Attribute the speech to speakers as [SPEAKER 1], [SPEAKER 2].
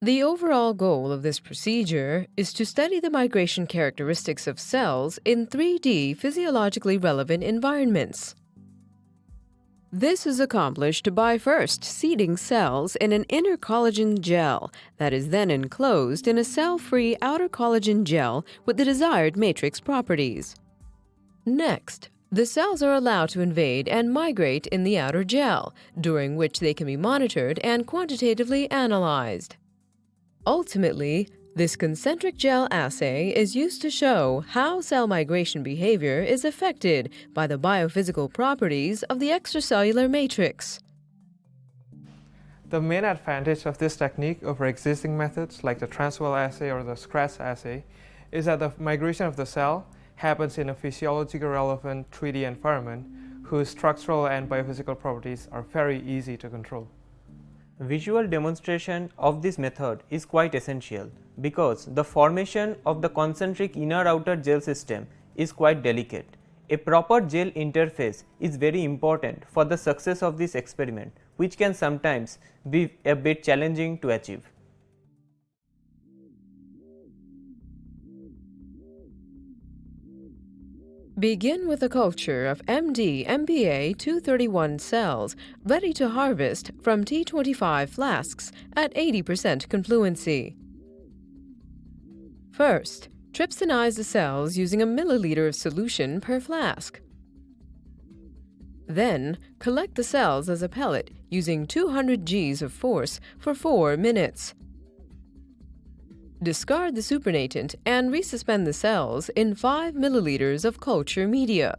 [SPEAKER 1] The overall goal of this procedure is to study the migration characteristics of cells in 3D physiologically relevant environments. This is accomplished by first seeding cells in an inner collagen gel that is then enclosed in a cell-free outer collagen gel with the desired matrix properties. Next, the cells are allowed to invade and migrate in the outer gel, during which they can be monitored and quantitatively analyzed. Ultimately, this concentric gel assay is used to show how cell migration behavior is affected by the biophysical properties of the extracellular matrix.
[SPEAKER 2] The main advantage of this technique over existing methods like the transwell assay or the scratch assay is that the migration of the cell happens in a physiologically relevant 3D environment whose structural and biophysical properties are very easy to control.
[SPEAKER 3] Visual demonstration of this method is quite essential because the formation of the concentric inner-outer gel system is quite delicate. A proper gel interface is very important for the success of this experiment, which can sometimes be a bit challenging to achieve.
[SPEAKER 1] Begin with a culture of MD-MBA 231 cells ready to harvest from T25 flasks at 80% confluency. First, trypsinize the cells using a milliliter of solution per flask. Then, collect the cells as a pellet using 200 Gs of force for 4 minutes. Discard the supernatant and resuspend the cells in 5 milliliters of culture media.